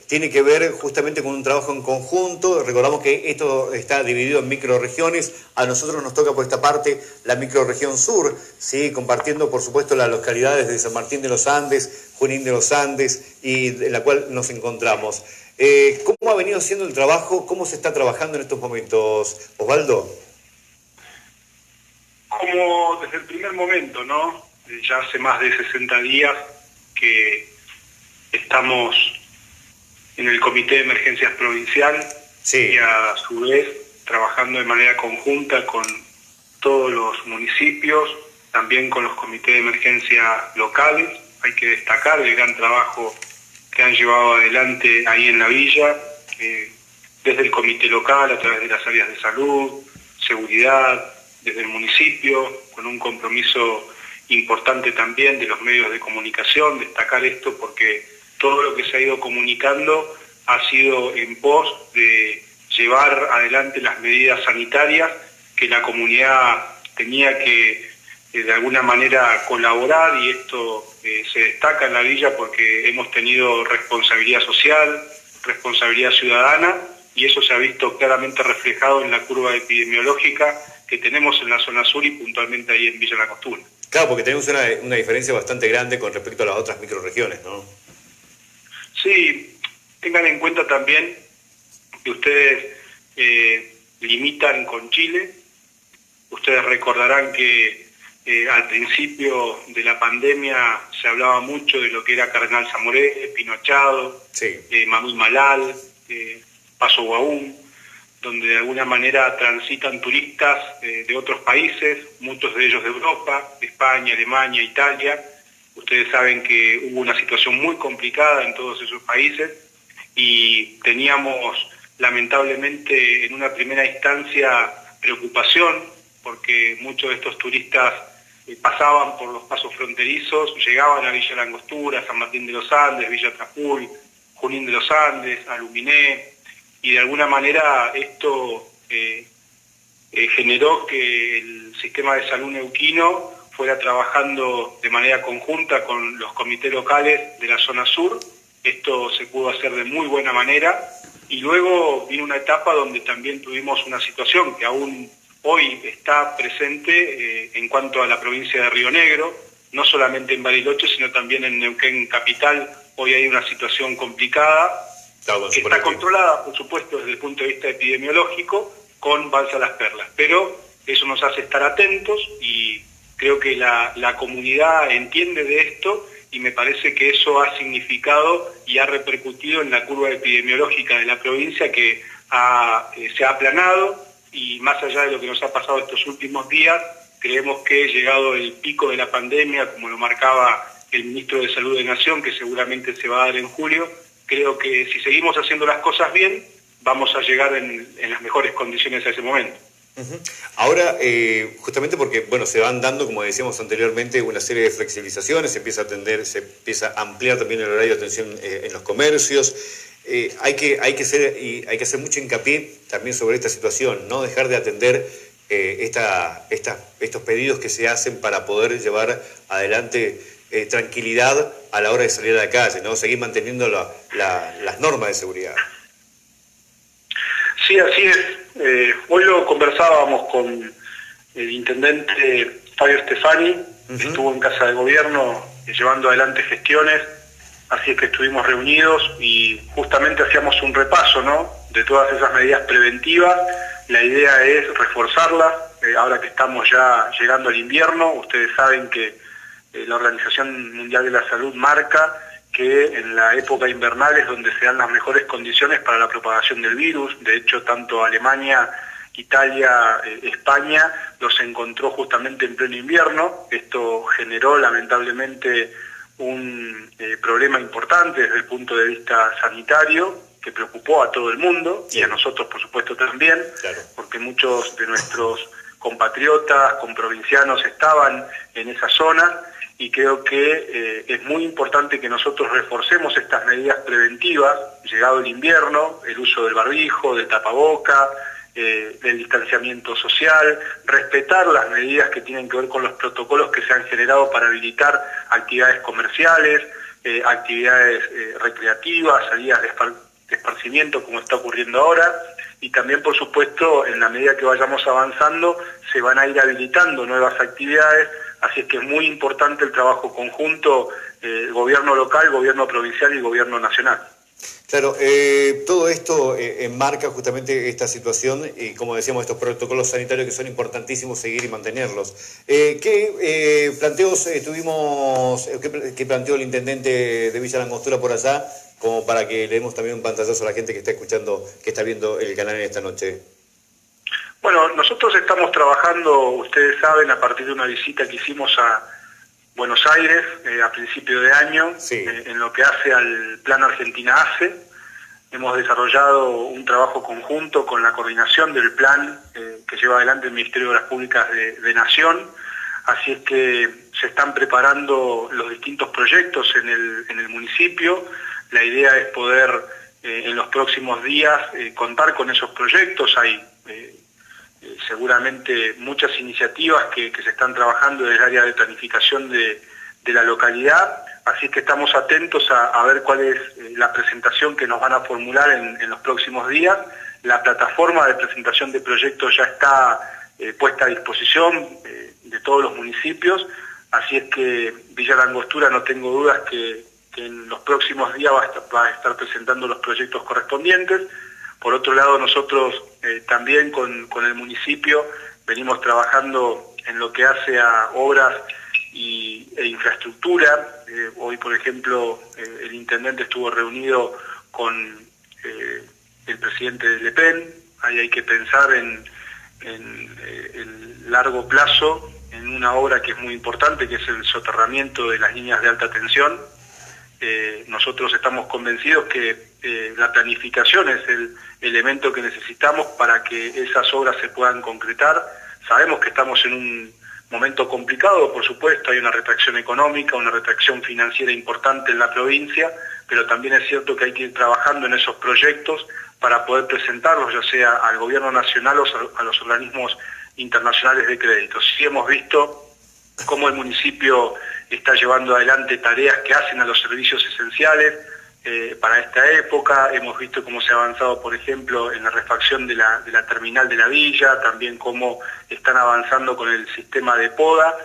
tiene que ver justamente con un trabajo en conjunto. Recordamos que esto está dividido en microrregiones. A nosotros nos toca por esta parte la microrregión sur, ¿sí? Compartiendo por supuesto las localidades de San Martín de los Andes, Junín de los Andes, y en la cual nos encontramos. ¿Cómo ha venido siendo el trabajo? ¿Cómo se está trabajando en estos momentos, Osvaldo? Como desde el primer momento, ¿no? Ya hace más de 60 días que estamos en el Comité de Emergencias Provincial, sí, y a su vez trabajando de manera conjunta con todos los municipios, también con los comités de emergencia locales. Hay que destacar el gran trabajo que han llevado adelante ahí en la villa, desde el comité local, a través de las áreas de salud, seguridad, desde el municipio, con un compromiso importante también de los medios de comunicación. Destacar esto porque todo lo que se ha ido comunicando ha sido en pos de llevar adelante las medidas sanitarias que la comunidad tenía que de alguna manera colaborar, y esto se destaca en la villa porque hemos tenido responsabilidad social, responsabilidad ciudadana, y eso se ha visto claramente reflejado en la curva epidemiológica que tenemos en la zona sur y puntualmente ahí en Villa La Costura. Claro, porque tenemos una diferencia bastante grande con respecto a las otras microrregiones, ¿no? Sí, tengan en cuenta también que ustedes limitan con Chile. Ustedes recordarán que al principio de la pandemia se hablaba mucho de lo que era Cardenal Zamoré, Pinochado, sí, Mamey Malal, Paso Guaún, donde de alguna manera transitan turistas de otros países, muchos de ellos de Europa, de España, Alemania, Italia. Ustedes saben que hubo una situación muy complicada en todos esos países y teníamos lamentablemente en una primera instancia preocupación porque muchos de estos turistas pasaban por los pasos fronterizos, llegaban a Villa La Angostura, San Martín de los Andes, Villa Trapul, Junín de los Andes, Aluminé, y de alguna manera esto generó que el sistema de salud neuquino fuera trabajando de manera conjunta con los comités locales de la zona sur. Esto se pudo hacer de muy buena manera, y luego vino una etapa donde también tuvimos una situación que aún hoy está presente en cuanto a la provincia de Río Negro, no solamente en Bariloche, sino también en Neuquén capital. Hoy hay una situación complicada, que está controlada, por supuesto, desde el punto de vista epidemiológico, con Balsa Las Perlas, pero eso nos hace estar atentos y creo que la comunidad entiende de esto, y me parece que eso ha significado y ha repercutido en la curva epidemiológica de la provincia, que se ha aplanado, y más allá de lo que nos ha pasado estos últimos días, creemos que llegado el pico de la pandemia, como lo marcaba el ministro de Salud de Nación, que seguramente se va a dar en julio, creo que si seguimos haciendo las cosas bien, vamos a llegar en las mejores condiciones a ese momento. Ahora, justamente porque bueno, se van dando, como decíamos anteriormente, una serie de flexibilizaciones, se empieza a ampliar también el horario de atención en los comercios. Hay que hacer mucho hincapié también sobre esta situación, no dejar de atender estos pedidos que se hacen para poder llevar adelante tranquilidad a la hora de salir a la calle, ¿no? Seguir manteniendo las normas de seguridad. Sí, así es. Hoy lo conversábamos con el intendente Fabio Stefani, que estuvo en Casa de Gobierno llevando adelante gestiones, así es que estuvimos reunidos y justamente hacíamos un repaso, ¿no?, de todas esas medidas preventivas. La idea es reforzarlas, ahora que estamos ya llegando al invierno. Ustedes saben que la Organización Mundial de la Salud marca que en la época invernal es donde se dan las mejores condiciones para la propagación del virus. De hecho, tanto Alemania, Italia, España los encontró justamente en pleno invierno. Esto generó lamentablemente un problema importante desde el punto de vista sanitario, que preocupó a todo el mundo, y a nosotros por supuesto también, claro, porque muchos de nuestros compatriotas, comprovincianos estaban en esa zona, y creo que es muy importante que nosotros reforcemos estas medidas preventivas, llegado el invierno, el uso del barbijo, del tapaboca, del distanciamiento social, respetar las medidas que tienen que ver con los protocolos que se han generado para habilitar actividades comerciales, actividades recreativas, salidas de esparcimiento como está ocurriendo ahora, y también por supuesto en la medida que vayamos avanzando se van a ir habilitando nuevas actividades, así es que es muy importante el trabajo conjunto, gobierno local, gobierno provincial y gobierno nacional. Claro, todo esto enmarca justamente esta situación y, como decíamos, estos protocolos sanitarios que son importantísimos seguir y mantenerlos. ¿Qué planteos tuvimos, qué planteó el intendente de Villa Langostura por allá, como para que le demos también un pantallazo a la gente que está escuchando, que está viendo el canal en esta noche? Bueno, nosotros estamos trabajando, ustedes saben, a partir de una visita que hicimos a Buenos Aires a principio de año, sí. En lo que hace al Plan Argentina ACE. Hemos desarrollado un trabajo conjunto con la coordinación del plan que lleva adelante el Ministerio de Obras Públicas de Nación, así es que se están preparando los distintos proyectos en el municipio. La idea es poder en los próximos días contar con esos proyectos. Hay seguramente muchas iniciativas que se están trabajando desde el área de planificación de la localidad, así que estamos atentos a ver cuál es la presentación que nos van a formular en los próximos días. La plataforma de presentación de proyectos ya está puesta a disposición de todos los municipios, así es que Villa Langostura no tengo dudas que en los próximos días va a estar presentando los proyectos correspondientes. Por otro lado, nosotros también con el municipio venimos trabajando en lo que hace a obras e infraestructura. Hoy, por ejemplo, el intendente estuvo reunido con el presidente de Le Pen. Ahí hay que pensar en el largo plazo, en una obra que es muy importante, que es el soterramiento de las líneas de alta tensión. Nosotros estamos convencidos que la planificación es el elemento que necesitamos para que esas obras se puedan concretar. Sabemos que estamos en un momento complicado, por supuesto, hay una retracción económica, una retracción financiera importante en la provincia, pero también es cierto que hay que ir trabajando en esos proyectos para poder presentarlos, ya sea al gobierno nacional o a los organismos internacionales de crédito. Sí hemos visto cómo el municipio está llevando adelante tareas que hacen a los servicios esenciales para esta época. Hemos visto cómo se ha avanzado, por ejemplo, en la refacción de la terminal de la villa, también cómo están avanzando con el sistema de poda,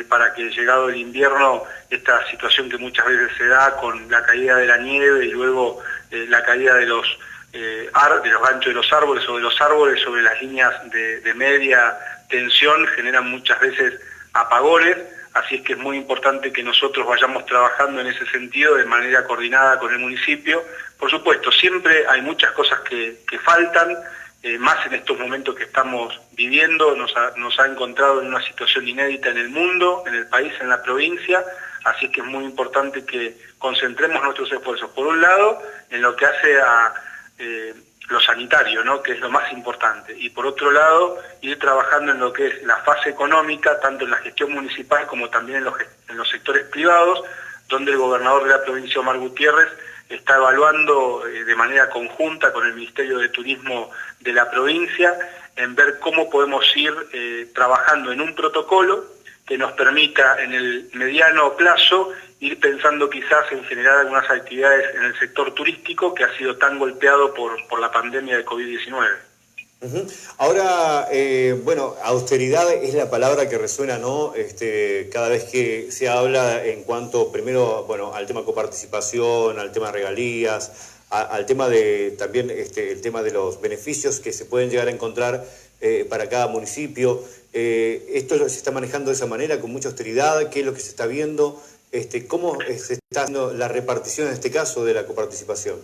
para que llegado el invierno, esta situación que muchas veces se da con la caída de la nieve y luego la caída de los ganchos de los árboles o de los árboles sobre las líneas de media tensión, generan muchas veces apagones. Así es que es muy importante que nosotros vayamos trabajando en ese sentido de manera coordinada con el municipio. Por supuesto, siempre hay muchas cosas que faltan, más en estos momentos que estamos viviendo. Nos ha encontrado en una situación inédita en el mundo, en el país, en la provincia, así es que es muy importante que concentremos nuestros esfuerzos, por un lado, en lo que hace a lo sanitario, ¿no?, que es lo más importante, y por otro lado, ir trabajando en lo que es la fase económica, tanto en la gestión municipal como también en los sectores privados, donde el gobernador de la provincia, Omar Gutiérrez, está evaluando de manera conjunta con el Ministerio de Turismo de la provincia, en ver cómo podemos ir trabajando en un protocolo que nos permita en el mediano plazo ir pensando quizás en generar algunas actividades en el sector turístico que ha sido tan golpeado por la pandemia de COVID-19. Ahora, bueno, austeridad es la palabra que resuena, ¿no? Cada vez que se habla en cuanto, primero, bueno, al tema coparticipación, al tema regalías, al tema de también el tema de los beneficios que se pueden llegar a encontrar para cada municipio. ¿Esto se está manejando de esa manera, con mucha austeridad? ¿Qué es lo que se está viendo? ¿Cómo se está haciendo la repartición en este caso de la coparticipación?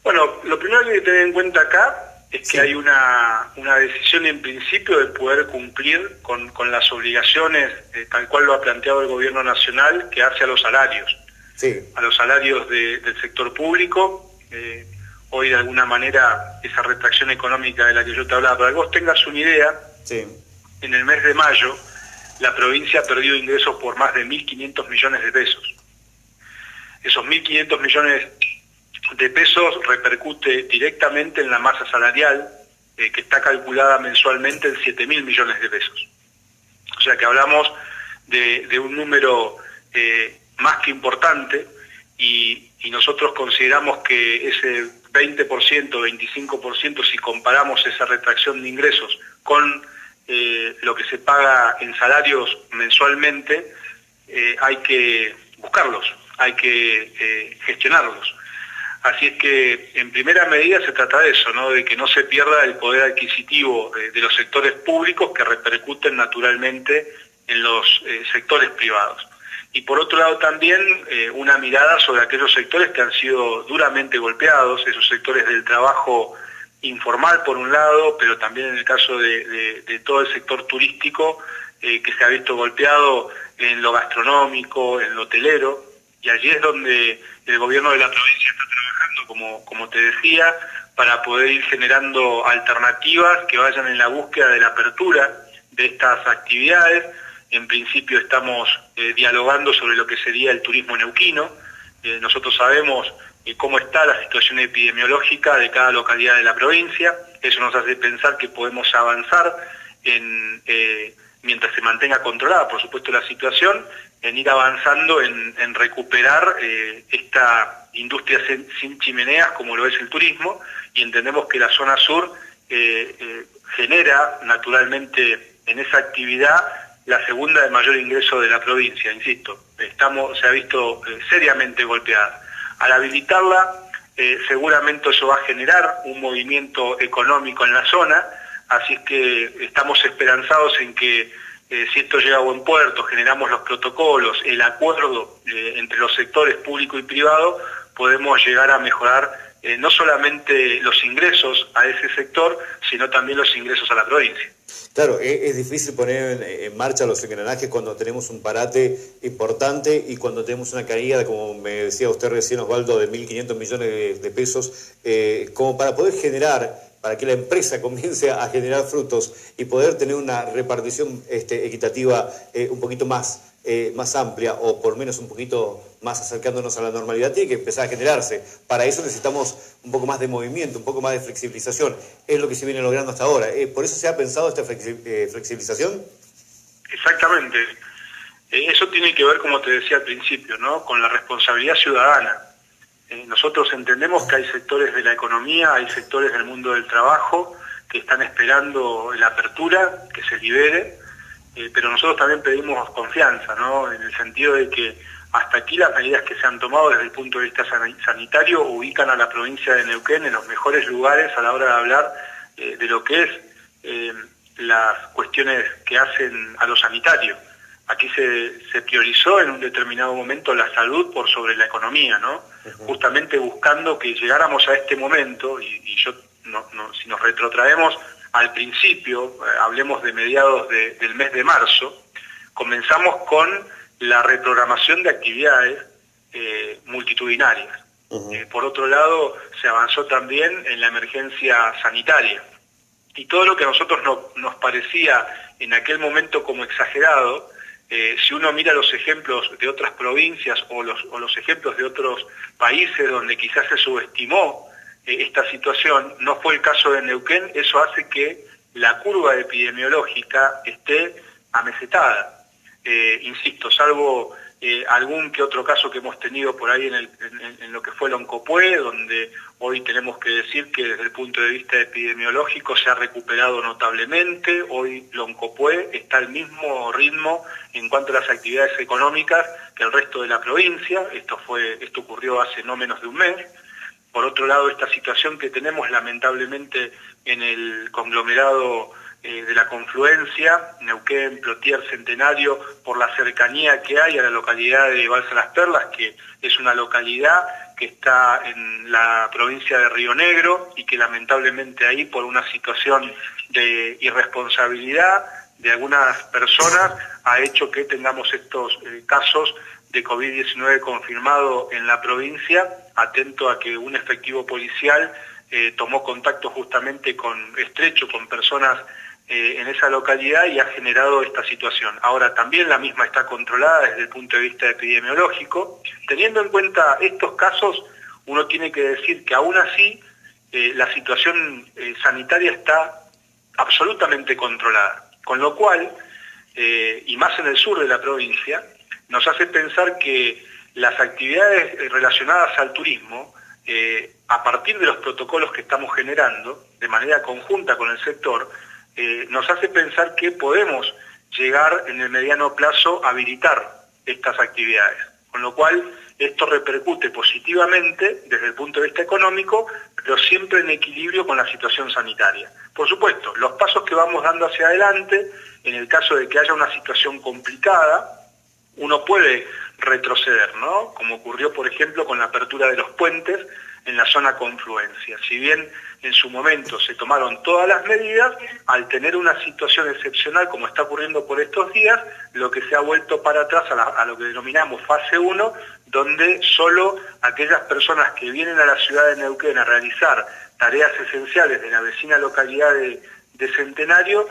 Bueno, lo primero que hay que tener en cuenta acá es que hay una decisión en principio de poder cumplir con las obligaciones, tal cual lo ha planteado el gobierno nacional, que hace a los salarios. Sí. A los salarios del sector público. Hoy de alguna manera esa retracción económica de la que yo te hablaba, para que vos tengas una idea, sí, en el mes de mayo la provincia ha perdido ingresos por más de 1.500 millones de pesos. Esos 1.500 millones de pesos repercute directamente en la masa salarial, que está calculada mensualmente en 7.000 millones de pesos. O sea que hablamos de un número más que importante, y nosotros consideramos que ese 20%, 25%, si comparamos esa retracción de ingresos con lo que se paga en salarios mensualmente, hay que buscarlos, hay que gestionarlos. Así es que en primera medida se trata de eso, ¿no? De que no se pierda el poder adquisitivo de los sectores públicos que repercuten naturalmente en los sectores privados. Y por otro lado también una mirada sobre aquellos sectores que han sido duramente golpeados, esos sectores del trabajo informal por un lado, pero también en el caso de todo el sector turístico que se ha visto golpeado en lo gastronómico, en lo hotelero, y allí es donde el gobierno de la provincia está trabajando, como te decía, para poder ir generando alternativas que vayan en la búsqueda de la apertura de estas actividades. En principio estamos dialogando sobre lo que sería el turismo neuquino. Nosotros sabemos cómo está la situación epidemiológica de cada localidad de la provincia. Eso nos hace pensar que podemos avanzar mientras se mantenga controlada, por supuesto, la situación, en ir avanzando en recuperar esta industria sin chimeneas como lo es el turismo, y entendemos que la zona sur genera naturalmente en esa actividad la segunda de mayor ingreso de la provincia, insisto. Se ha visto seriamente golpeada. Al habilitarla, seguramente eso va a generar un movimiento económico en la zona, así es que estamos esperanzados en que si esto llega a buen puerto, generamos los protocolos, el acuerdo entre los sectores público y privado, podemos llegar a mejorar no solamente los ingresos a ese sector, sino también los ingresos a la provincia. Claro, es difícil poner en marcha los engranajes cuando tenemos un parate importante y cuando tenemos una caída, como me decía usted recién, Osvaldo, de 1.500 millones de pesos, como para poder generar, para que la empresa comience a generar frutos y poder tener una repartición equitativa un poquito más amplia, o por lo menos un poquito más acercándonos a la normalidad, tiene que empezar a generarse. Para eso necesitamos un poco más de movimiento, un poco más de flexibilización. Es lo que se viene logrando hasta ahora. ¿Por eso se ha pensado esta flexibilización? Exactamente. Eso tiene que ver, como te decía al principio, ¿no?, con la responsabilidad ciudadana. Nosotros entendemos que hay sectores de la economía, hay sectores del mundo del trabajo que están esperando la apertura, que se libere, pero nosotros también pedimos confianza, ¿no?, en el sentido de que hasta aquí las medidas que se han tomado desde el punto de vista sanitario ubican a la provincia de Neuquén en los mejores lugares a la hora de hablar de lo que es las cuestiones que hacen a lo sanitario. Aquí se priorizó en un determinado momento la salud por sobre la economía, ¿no? Justamente buscando que llegáramos a este momento, y si nos retrotraemos al principio, hablemos de mediados del mes de marzo, comenzamos con la reprogramación de actividades multitudinarias. Por otro lado, se avanzó también en la emergencia sanitaria. Y todo lo que a nosotros nos parecía en aquel momento como exagerado, si uno mira los ejemplos de otras provincias o los ejemplos de otros países donde quizás se subestimó esta situación, no fue el caso de Neuquén. Eso hace que la curva epidemiológica esté amesetada. Insisto, salvo algún que otro caso que hemos tenido por ahí en lo que fue el Loncopué, donde hoy tenemos que decir que desde el punto de vista epidemiológico se ha recuperado notablemente. Hoy Loncopué está al mismo ritmo en cuanto a las actividades económicas que el resto de la provincia. Esto ocurrió hace no menos de un mes. Por otro lado, esta situación que tenemos lamentablemente en el conglomerado de la confluencia, Neuquén, Plotier, Centenario, por la cercanía que hay a la localidad de Balsa Las Perlas, que es una localidad que está en la provincia de Río Negro y que lamentablemente ahí, por una situación de irresponsabilidad de algunas personas, ha hecho que tengamos estos casos de COVID-19 confirmado en la provincia, atento a que un efectivo policial tomó contacto justamente estrecho con personas en esa localidad y ha generado esta situación. Ahora también la misma está controlada desde el punto de vista epidemiológico. Teniendo en cuenta estos casos, uno tiene que decir que aún así la situación sanitaria está absolutamente controlada, con lo cual, y más en el sur de la provincia, nos hace pensar que las actividades relacionadas al turismo, a partir de los protocolos que estamos generando, de manera conjunta con el sector, nos hace pensar que podemos llegar en el mediano plazo a habilitar estas actividades. Con lo cual, esto repercute positivamente desde el punto de vista económico, pero siempre en equilibrio con la situación sanitaria. Por supuesto, los pasos que vamos dando hacia adelante, en el caso de que haya una situación complicada, uno puede retroceder, ¿no? Como ocurrió, por ejemplo, con la apertura de los puentes en la zona confluencia. Si bien en su momento se tomaron todas las medidas, al tener una situación excepcional como está ocurriendo por estos días, lo que se ha vuelto para atrás a lo que denominamos fase 1, donde solo aquellas personas que vienen a la ciudad de Neuquén a realizar tareas esenciales de la vecina localidad de Centenario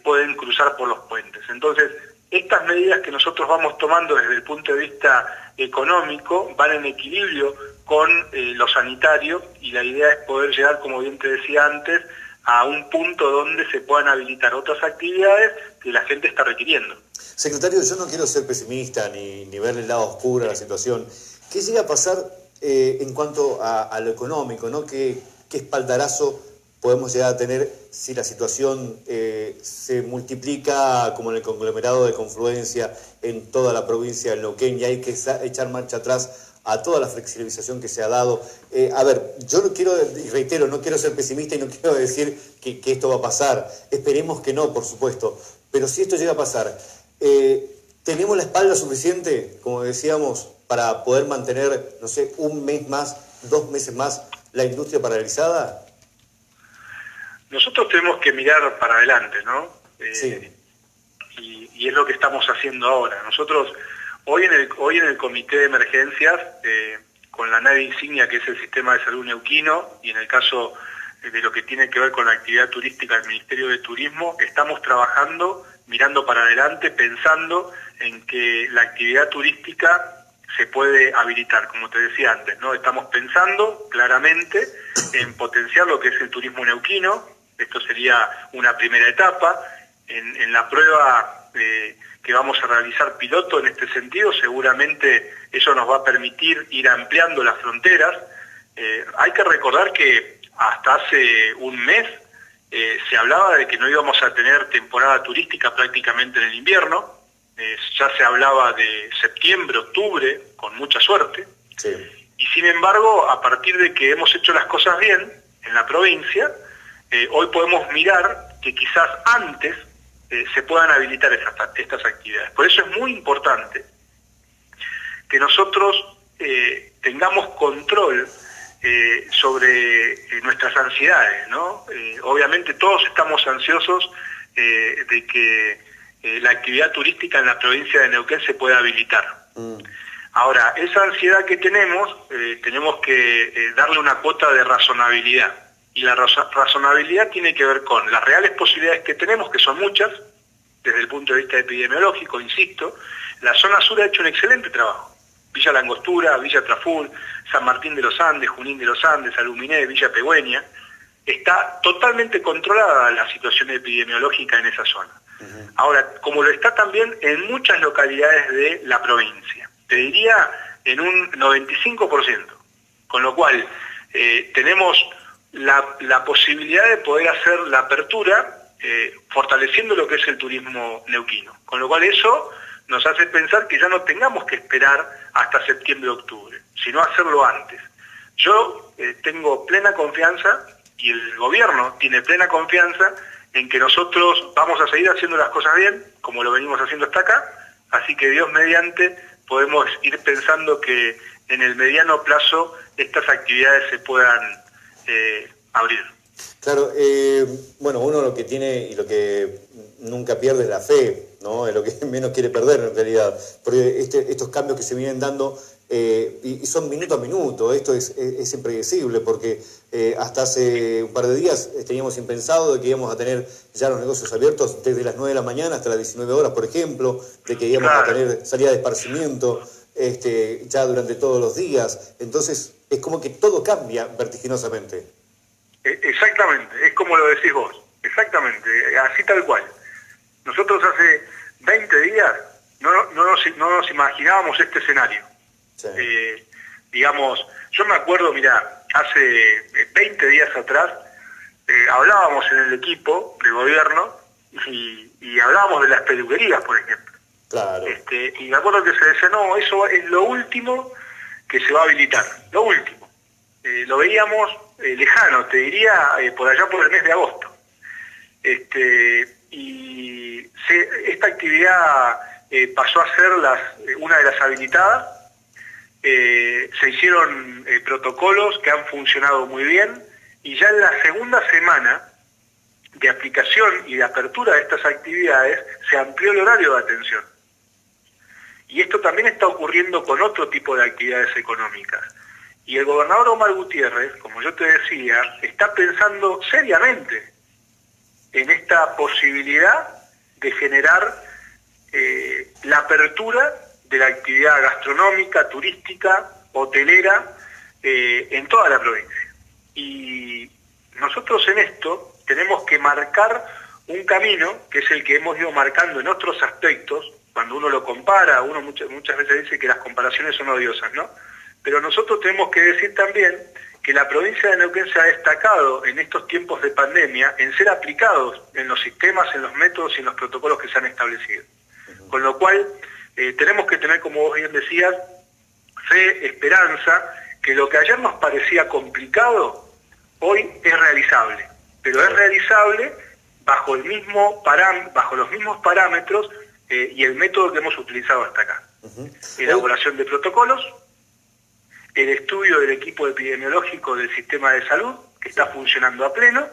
pueden cruzar por los puentes. Entonces, estas medidas que nosotros vamos tomando desde el punto de vista económico van en equilibrio con lo sanitario, y la idea es poder llegar, como bien te decía antes, a un punto donde se puedan habilitar otras actividades que la gente está requiriendo. Secretario, yo no quiero ser pesimista ni ver el lado oscuro de la situación. ¿Qué llega a pasar en cuanto a lo económico, ¿no? ¿Qué espaldarazo podemos llegar a tener si la situación se multiplica como en el conglomerado de confluencia en toda la provincia del Neuquén y hay que echar marcha atrás a toda la flexibilización que se ha dado? A ver, yo no quiero, y reitero, no quiero ser pesimista y no quiero decir que esto va a pasar. Esperemos que no, por supuesto. Pero si esto llega a pasar, ¿tenemos la espalda suficiente, como decíamos, para poder mantener, no sé, un mes más, 2 meses más, la industria paralizada? Nosotros tenemos que mirar para adelante, ¿no? Sí. Y es lo que estamos haciendo ahora. Nosotros, hoy en el comité de emergencias, con la nave insignia que es el Sistema de Salud Neuquino, y en el caso de lo que tiene que ver con la actividad turística del Ministerio de Turismo, estamos trabajando, mirando para adelante, pensando en que la actividad turística se puede habilitar, como te decía antes, ¿no? Estamos pensando claramente en potenciar lo que es el turismo neuquino. Esto sería una primera etapa. En la prueba que vamos a realizar piloto en este sentido, seguramente eso nos va a permitir ir ampliando las fronteras. Hay que recordar que hasta hace un mes se hablaba de que no íbamos a tener temporada turística prácticamente en el invierno. Ya se hablaba de septiembre, octubre, con mucha suerte. Sí. Y sin embargo, a partir de que hemos hecho las cosas bien en la provincia, hoy podemos mirar que quizás antes se puedan habilitar estas actividades. Por eso es muy importante que nosotros tengamos control sobre nuestras ansiedades, ¿no? Obviamente todos estamos ansiosos de que la actividad turística en la provincia de Neuquén se pueda habilitar. Ahora, esa ansiedad que tenemos que darle una cuota de razonabilidad. Y la razonabilidad tiene que ver con las reales posibilidades que tenemos, que son muchas, desde el punto de vista epidemiológico, insisto. La zona sur ha hecho un excelente trabajo. Villa La Angostura, Villa Traful, San Martín de los Andes, Junín de los Andes, Aluminé, Villa Pegüeña. Está totalmente controlada la situación epidemiológica en esa zona. Ahora, como lo está también en muchas localidades de la provincia, te diría en un 95%, con lo cual tenemos la posibilidad de poder hacer la apertura fortaleciendo lo que es el turismo neuquino, con lo cual eso nos hace pensar que ya no tengamos que esperar hasta septiembre o octubre, sino hacerlo antes. Yo tengo plena confianza, y el gobierno tiene plena confianza, en que nosotros vamos a seguir haciendo las cosas bien, como lo venimos haciendo hasta acá, así que Dios mediante podemos ir pensando que en el mediano plazo estas actividades se puedan abrir. Claro, bueno, uno lo que tiene y lo que nunca pierde es la fe, ¿no? Es lo que menos quiere perder en realidad, porque estos cambios que se vienen dando y son minuto a minuto, esto es impredecible, porque hasta hace un par de días teníamos impensado de que íbamos a tener ya los negocios abiertos desde las 9 de la mañana hasta las 19 horas, por ejemplo, de que íbamos a tener salida de esparcimiento ya durante todos los días. Entonces es como que todo cambia vertiginosamente. Exactamente, es como lo decís vos, exactamente, así tal cual. Nosotros hace 20 días no nos imaginábamos este escenario. Sí. Digamos, yo me acuerdo, mira, hace 20 días atrás hablábamos en el equipo de gobierno y hablábamos de las peluquerías, por ejemplo. Claro. Y me acuerdo que se decía, no, eso es lo último que se va a habilitar, lo último. Lo veíamos lejano, te diría, por allá por el mes de agosto. Esta actividad pasó a ser una de las habilitadas. Se hicieron protocolos que han funcionado muy bien y ya en la segunda semana de aplicación y de apertura de estas actividades se amplió el horario de atención. Y esto también está ocurriendo con otro tipo de actividades económicas. Y el gobernador Omar Gutiérrez, como yo te decía, está pensando seriamente en esta posibilidad de generar la apertura de la actividad gastronómica, turística, hotelera, en toda la provincia. Y nosotros en esto tenemos que marcar un camino, que es el que hemos ido marcando en otros aspectos. Cuando uno lo compara, uno muchas veces dice que las comparaciones son odiosas, ¿no? Pero nosotros tenemos que decir también que la provincia de Neuquén se ha destacado en estos tiempos de pandemia en ser aplicados en los sistemas, en los métodos y en los protocolos que se han establecido. Con lo cual, tenemos que tener, como vos bien decías, fe, esperanza, que lo que ayer nos parecía complicado, hoy es realizable. Pero es realizable bajo los mismos parámetros y el método que hemos utilizado hasta acá. Elaboración de protocolos, el estudio del equipo epidemiológico del sistema de salud, que está funcionando a pleno,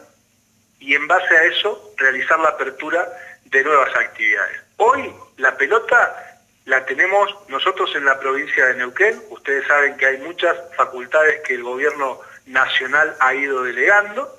y en base a eso realizar la apertura de nuevas actividades. Hoy la pelota la tenemos nosotros en la provincia de Neuquén. Ustedes saben que hay muchas facultades que el gobierno nacional ha ido delegando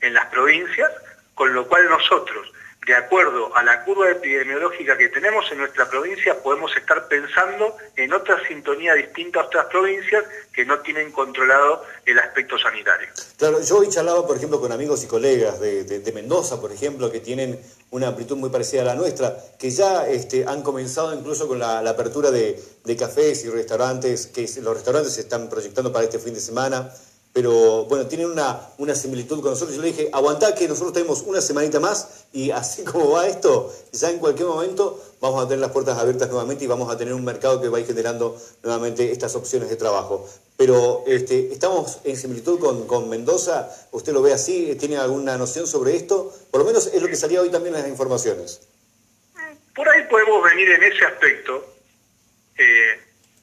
en las provincias, con lo cual nosotros, de acuerdo a la curva epidemiológica que tenemos en nuestra provincia, podemos estar pensando en otra sintonía distinta a otras provincias que no tienen controlado el aspecto sanitario. Claro, yo hoy charlaba, por ejemplo, con amigos y colegas de Mendoza, por ejemplo, que tienen una amplitud muy parecida a la nuestra, que ya han comenzado incluso con la apertura de cafés y restaurantes, que los restaurantes se están proyectando para este fin de semana. Pero bueno, tienen una similitud con nosotros. Yo le dije, aguantá que nosotros tenemos una semanita más y así como va esto, ya en cualquier momento vamos a tener las puertas abiertas nuevamente y vamos a tener un mercado que va a ir generando nuevamente estas opciones de trabajo. Pero estamos en similitud con Mendoza. ¿Usted lo ve así? ¿Tiene alguna noción sobre esto? Por lo menos es lo que salía hoy también en las informaciones. Por ahí podemos venir en ese aspecto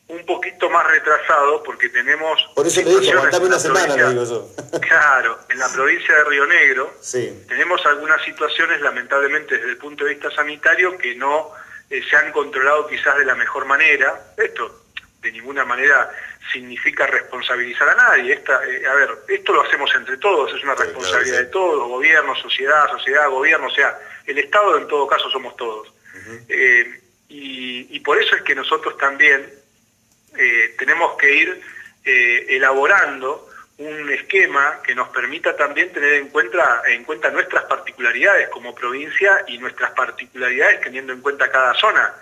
un poquito más retrasado, porque tenemos... Por eso le dije, aguantame una semana, le digo yo. Claro, en la provincia de Río Negro sí. Tenemos algunas situaciones, lamentablemente desde el punto de vista sanitario, que no se han controlado quizás de la mejor manera. Esto de ninguna manera significa responsabilizar a nadie. Esto lo hacemos entre todos, es una responsabilidad de todos, gobierno, sociedad, gobierno, o sea, el Estado en todo caso somos todos. Y por eso es que nosotros también tenemos que ir elaborando un esquema que nos permita también tener en cuenta nuestras particularidades como provincia y nuestras particularidades teniendo en cuenta cada zona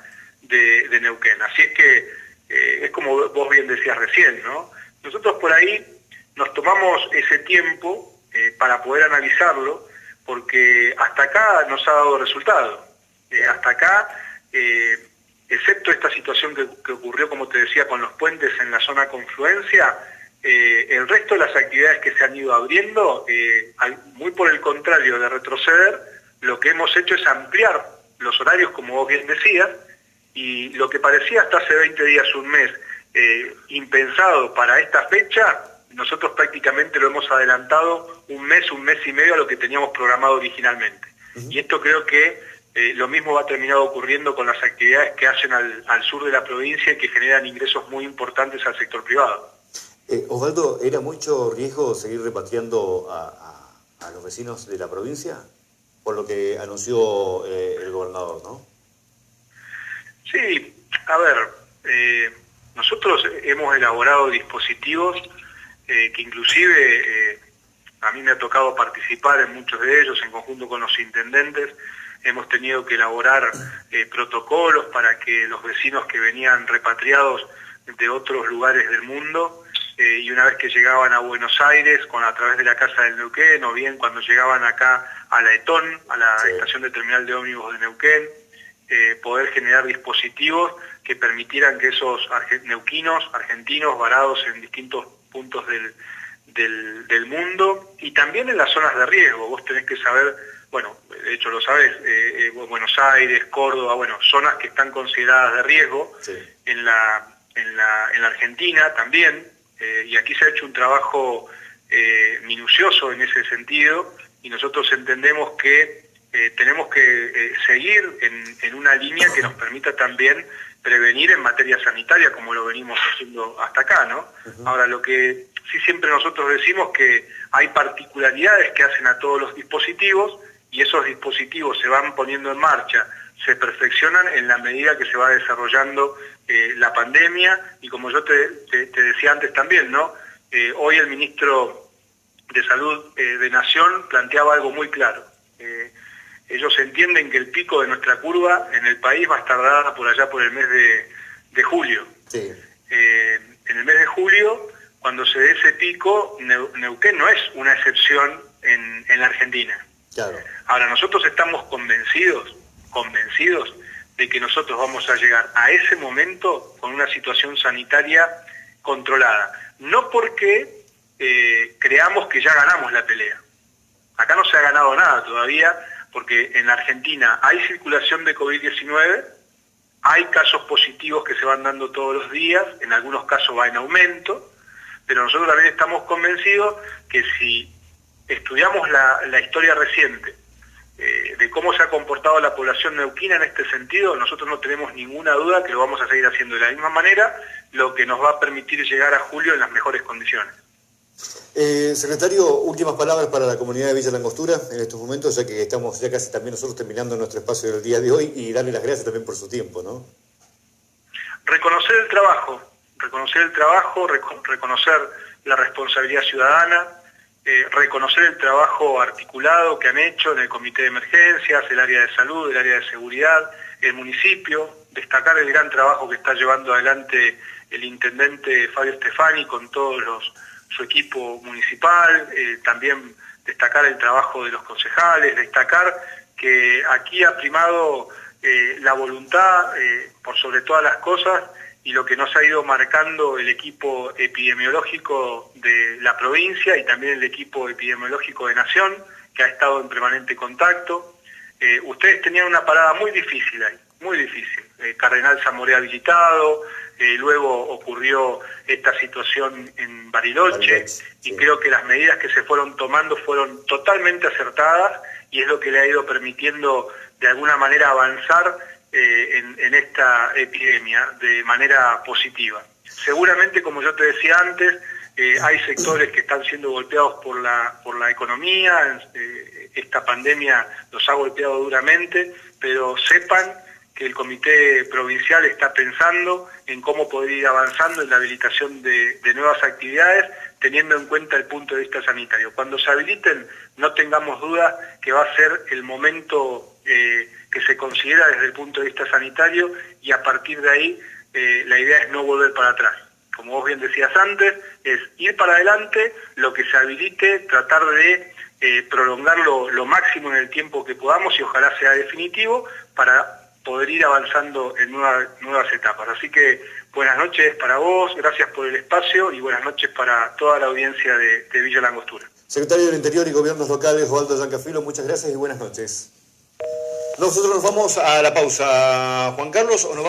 de Neuquén. Así es que es como vos bien decías recién, ¿no? Nosotros por ahí nos tomamos ese tiempo para poder analizarlo, porque hasta acá nos ha dado resultado. Hasta acá... excepto esta situación que ocurrió, como te decía, con los puentes en la zona confluencia, el resto de las actividades que se han ido abriendo, muy por el contrario de retroceder, lo que hemos hecho es ampliar los horarios, como vos bien decías, y lo que parecía hasta hace 20 días, un mes, impensado para esta fecha, nosotros prácticamente lo hemos adelantado un mes y medio a lo que teníamos programado originalmente. Y esto creo que lo mismo va a terminar ocurriendo con las actividades que hacen al sur de la provincia y que generan ingresos muy importantes al sector privado. Osvaldo, ¿era mucho riesgo seguir repatriando a los vecinos de la provincia? Por lo que anunció el gobernador, ¿no? Sí, a ver, nosotros hemos elaborado dispositivos que inclusive a mí me ha tocado participar en muchos de ellos en conjunto con los intendentes, hemos tenido que elaborar protocolos para que los vecinos que venían repatriados de otros lugares del mundo, y una vez que llegaban a Buenos Aires a través de la Casa del Neuquén, o bien cuando llegaban acá a la Etón, a la estación de terminal de ómnibus de Neuquén, poder generar dispositivos que permitieran que esos neuquinos, argentinos, varados en distintos puntos del mundo, y también en las zonas de riesgo. Vos tenés que saber, bueno, de hecho lo sabés, Buenos Aires, Córdoba, bueno, zonas que están consideradas de riesgo, sí. en la Argentina también, y aquí se ha hecho un trabajo minucioso en ese sentido, y nosotros entendemos que tenemos que seguir en una línea que nos permita también prevenir en materia sanitaria, como lo venimos haciendo hasta acá, ¿no? Ahora, lo que sí siempre nosotros decimos que hay particularidades que hacen a todos los dispositivos, y esos dispositivos se van poniendo en marcha, se perfeccionan en la medida que se va desarrollando la pandemia, y como yo te decía antes también, ¿no? Hoy el ministro de Salud de Nación planteaba algo muy claro. Ellos entienden que el pico de nuestra curva en el país va a estar dada por allá por el mes de julio. Sí. En el mes de julio, cuando se dé ese pico, Neuquén no es una excepción en la Argentina. Claro. Ahora, nosotros estamos convencidos de que nosotros vamos a llegar a ese momento con una situación sanitaria controlada. No porque creamos que ya ganamos la pelea. Acá no se ha ganado nada todavía, porque en la Argentina hay circulación de COVID-19, hay casos positivos que se van dando todos los días, en algunos casos va en aumento, pero nosotros también estamos convencidos que si estudiamos la historia reciente de cómo se ha comportado la población neuquina en este sentido, nosotros no tenemos ninguna duda que lo vamos a seguir haciendo de la misma manera, lo que nos va a permitir llegar a julio en las mejores condiciones. Secretario, últimas palabras para la comunidad de Villa Langostura en estos momentos, ya que estamos ya casi también nosotros terminando nuestro espacio del día de hoy, y darle las gracias también por su tiempo, ¿no? Reconocer el trabajo, reconocer la responsabilidad ciudadana, reconocer el trabajo articulado que han hecho en el Comité de Emergencias, el área de salud, el área de seguridad, el municipio, destacar el gran trabajo que está llevando adelante el intendente Fabio Stefani con todos su equipo municipal, también destacar el trabajo de los concejales, destacar que aquí ha primado la voluntad por sobre todas las cosas, y lo que nos ha ido marcando el equipo epidemiológico de la provincia y también el equipo epidemiológico de Nación, que ha estado en permanente contacto. Ustedes tenían una parada muy difícil ahí, muy difícil. Cardenal Zamoré habilitado, luego ocurrió esta situación en Bariloche, y creo que las medidas que se fueron tomando fueron totalmente acertadas, y es lo que le ha ido permitiendo de alguna manera avanzar en esta epidemia de manera positiva. Seguramente, como yo te decía antes, hay sectores que están siendo golpeados por la economía, esta pandemia los ha golpeado duramente, pero sepan que el Comité Provincial está pensando en cómo poder ir avanzando en la habilitación de nuevas actividades, teniendo en cuenta el punto de vista sanitario. Cuando se habiliten, no tengamos duda que va a ser el momento que se considera desde el punto de vista sanitario, y a partir de ahí la idea es no volver para atrás. Como vos bien decías antes, es ir para adelante, lo que se habilite, tratar de prolongarlo lo máximo en el tiempo que podamos, y ojalá sea definitivo, para poder ir avanzando en nuevas etapas. Así que buenas noches para vos, gracias por el espacio, y buenas noches para toda la audiencia de Villa Langostura. Secretario del Interior y Gobiernos Locales, Osvaldo Giancafilo, muchas gracias y buenas noches. Nosotros nos vamos a la pausa, Juan Carlos, o nos vamos